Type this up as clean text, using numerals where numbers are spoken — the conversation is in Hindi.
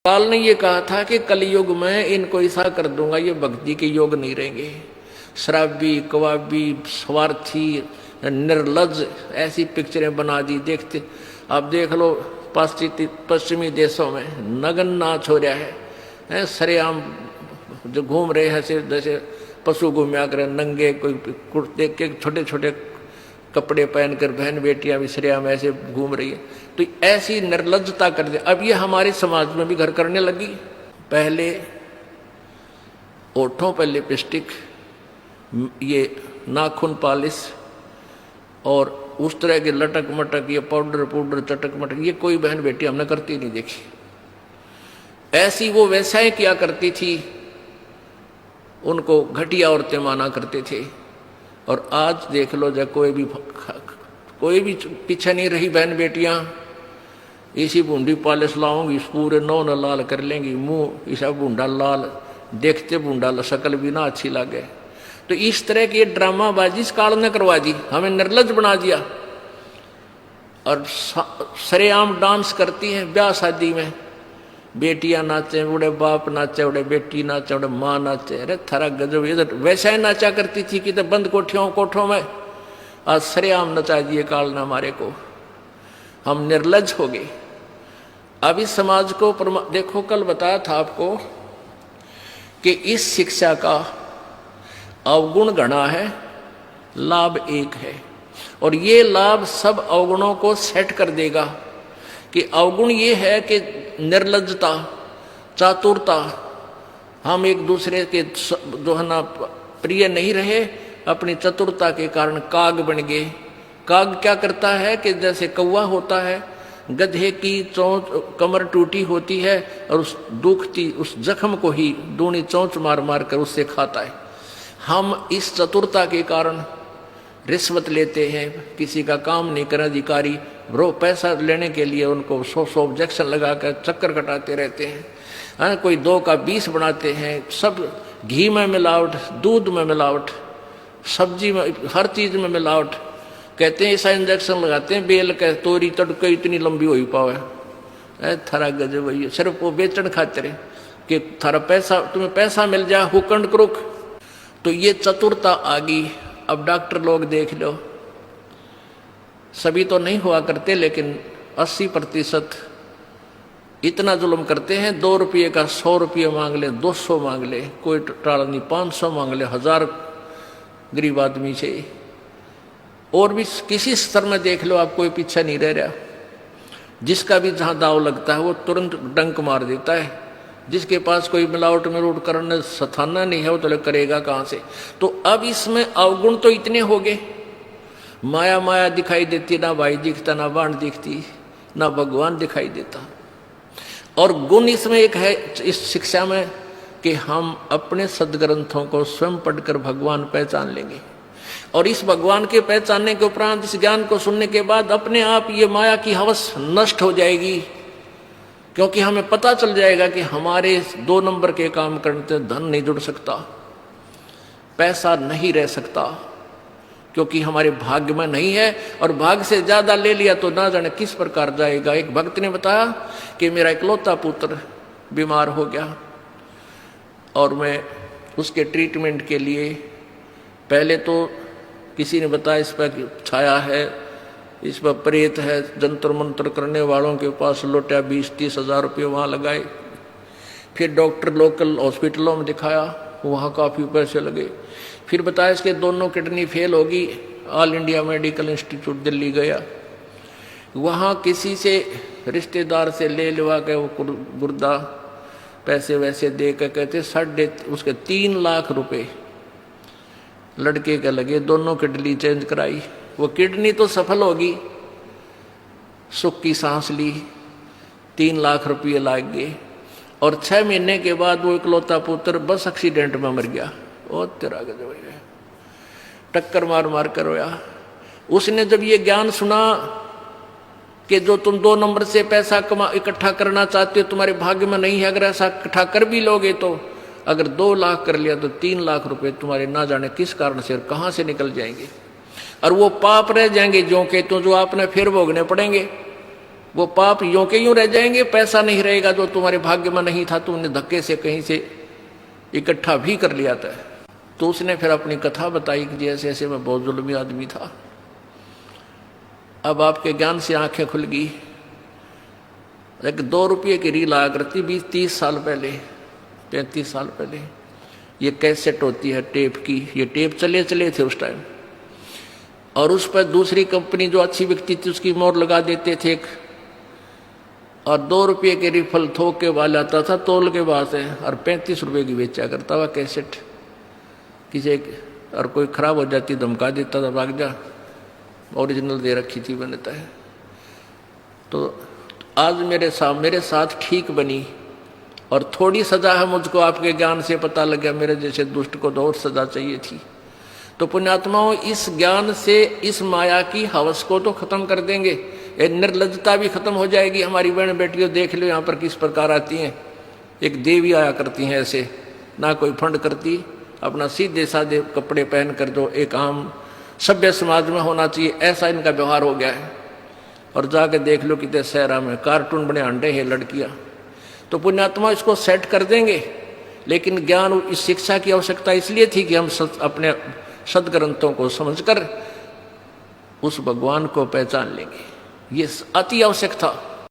काल ने ये कहा था कि कलयुग में इनको ऐसा कर दूंगा, ये भक्ति के योग नहीं रहेंगे, शराबी, कवाबी, स्वार्थी, निर्लज, ऐसी पिक्चरें बना दी। देखते आप देख लो पश्चिमी देशों में नग्न नाच हो रहा है, सरेआम जो घूम रहे हैं जैसे पशु घूमया करे नंगे, कोई कुर्ते के छोटे छोटे कपड़े पहनकर बहन बेटियां भी सरेआम ऐसे घूम रही है। तो ऐसी निर्लज्जता कर दे। अब ये हमारे समाज में भी घर करने लगी। पहले ओठों पर लिपस्टिक, ये नाखून पॉलिश और उस तरह के लटक मटक, ये पाउडर चटक मटक, ये कोई बहन बेटी हमने करती नहीं देखी। ऐसी वो वैसाएं किया करती थी, उनको घटिया औरतें माना करते थे। और आज देख लो, जब कोई भी पीछे नहीं रही बहन बेटियां, इसी बूंदी पॉलिश लाऊंगी, पूरे नौ न लाल कर लेंगी, मुंह ऐसा बूंदा लाल, देखते बूंदा शक्ल भी ना अच्छी लगे। तो इस तरह की ड्रामाबाजी इस काल ने करवा दी, हमें निर्लज बना दिया। और सरेआम डांस करती हैं ब्याह शादी में, बेटियां नाचे, उड़े बाप नाचे, उड़े बेटी नाचे, उड़े माँ नाचे। अरे थारा गजब, इधर वैसा ही नाचा करती थी कि तो बंद कोठों में, आज सरेआम नचा दिए काल ने हमारे को। हम निर्लज हो गए। अब इस समाज को देखो, कल बताया था आपको कि इस शिक्षा का अवगुण गणा है, लाभ एक है। और ये लाभ सब अवगुणों को सेट कर देगा। कि अवगुण ये है कि निर्लज्जता, चातुरता, हम एक दूसरे के जो है ना प्रिय नहीं रहे, अपनी चतुरता के कारण काग बन गए। काग क्या करता है कि जैसे कौवा होता है, गधे की चोंच कमर टूटी होती है और उस दुखती उस जख्म को ही दूनी चोंच मार मार कर उससे खाता है। हम इस चतुरता के कारण रिश्वत लेते हैं, किसी का काम नहीं कर अधिकारी पैसा लेने के लिए उनको 100 ऑब्जेक्शन लगाकर चक्कर कटाते रहते हैं। कोई 2 का 20 बनाते हैं। सब घी में मिलावट, दूध में मिलावट, सब्जी में, हर चीज़ में मिलावट। कहते हैं ऐसा इंजेक्शन लगाते हैं, बेल का तोरी तड़के इतनी लंबी हो पावे। थारा गजब वही, सिर्फ वो बेचन खातिर कि थारा पैसा, तुम्हें पैसा मिल जाए, हुकंड क्रुक। तो ये चतुरता आ गई। अब डॉक्टर लोग देख लो, सभी तो नहीं हुआ करते, लेकिन 80% इतना जुल्म करते हैं। 2 रुपये का 100 रुपये मांग ले, 200 मांग ले, कोई टाल नहीं, 500 मांग ले, 1000 गरीब आदमी से। और भी किसी स्तर में देख लो, आप कोई पीछा नहीं रह रहा। जिसका भी जहाँ दाव लगता है वो तुरंत डंक मार देता है। जिसके पास कोई मिलावट मिलावट करने सथाना नहीं है, वो तो करेगा कहाँ से। तो अब इसमें अवगुण तो इतने हो गए, माया माया दिखाई देती, ना भाई दिखता, ना बाण दिखती, ना भगवान दिखाई देता। और गुण इसमें एक है इस शिक्षा में कि हम अपने सदग्रंथों को स्वयं पढ़कर भगवान पहचान लेंगे। और इस भगवान के पहचानने के उपरांत, इस ज्ञान को सुनने के बाद अपने आप ये माया की हवस नष्ट हो जाएगी। क्योंकि हमें पता चल जाएगा कि हमारे 2 नंबर के काम करने से धन नहीं जुड़ सकता, पैसा नहीं रह सकता, क्योंकि हमारे भाग्य में नहीं है। और भाग्य से ज्यादा ले लिया तो ना जाने किस प्रकार जाएगा। एक भक्त ने बताया कि मेरा इकलौता पुत्र बीमार हो गया और मैं उसके ट्रीटमेंट के लिए, पहले तो किसी ने बताया इस पर छाया है, इस पर प्रेत है, जंतर मंत्र करने वालों के पास लौटा 20-30 हज़ार रुपये वहाँ लगाए। फिर डॉक्टर लोकल हॉस्पिटलों में दिखाया, वहाँ काफ़ी पैसे लगे। फिर बताया इसके दोनों किडनी फेल होगी, all India medical institute Delhi गया, वहाँ किसी से रिश्तेदार से ले लवा के वो गुर्दा पैसे वैसे दे कर कहते उसके 3 लाख रुपए लड़के के लगे। दोनों किडनी चेंज कराई, वो किडनी तो सफल होगी, सुख की सांस ली, 3 लाख रुपये लाग गए। और 6 महीने के बाद वो इकलौता पुत्र बस एक्सीडेंट में मर गया। ओ तेरा गजब है, टक्कर मार मार कर रोया। उसने जब ये ज्ञान सुना कि जो तुम 2 नंबर से पैसा इकट्ठा करना चाहते हो तुम्हारे भाग्य में नहीं है, अगर ऐसा इकट्ठा कर भी लोगे तो अगर 2 लाख कर लिया तो 3 लाख रुपए तुम्हारे ना जाने किस कारण से और कहाँ से निकल जाएंगे। और वो पाप रह जाएंगे जो के तो, जो आपने फिर भोगने पड़ेंगे। वो पाप यूं के यूं रह जाएंगे, पैसा नहीं रहेगा जो तुम्हारे भाग्य में नहीं था, तुमने धक्के से कहीं से इकट्ठा भी कर लिया था। तो उसने फिर अपनी कथा बताई कि जैसे ऐसे मैं बहुत जुल्मी आदमी था। अब आपके ज्ञान से आंखें खुल गई। एक 2 रुपये की रील आया करती 20-30 साल पहले, 35 साल पहले। ये कैसेट होती है टेप की, ये टेप चले थे उस टाइम, और उस पर दूसरी कंपनी जो अच्छी बिकती थी उसकी मोहर लगा देते थे और 2 रुपये के रिफल थोक के वाला आता था तोल के बाद है, और 35 रुपये की बेचा करता हुआ कैसेट। किसी और कोई खराब हो जाती धमका देता था, भाग जा, ओरिजिनल दे रखी थी बनता है। तो आज मेरे साथ ठीक बनी और थोड़ी सजा है मुझको, आपके ज्ञान से पता लग गया मेरे जैसे दुष्ट को तो और सजा चाहिए थी। तो पुण्यात्माओं, इस ज्ञान से इस माया की हवस को तो खत्म कर देंगे, ये निर्लज्जता भी खत्म हो जाएगी। हमारी बहन बेटियों देख लो यहाँ पर किस प्रकार आती हैं, एक देवी आया करती हैं ऐसे, ना कोई फंड करती, अपना सीधे साधे कपड़े पहन कर जो एक आम सभ्य समाज में होना चाहिए ऐसा इनका व्यवहार हो गया है। और जाके देख लो कितने शहरा में कार्टून बने अंडे हैं लड़कियां। तो पुण्यात्मा इसको सेट कर देंगे, लेकिन ज्ञान इस शिक्षा की आवश्यकता इसलिए थी कि हम अपने सदग्रंथों को समझकर उस भगवान को पहचान लेंगे, ये अति आवश्यक था।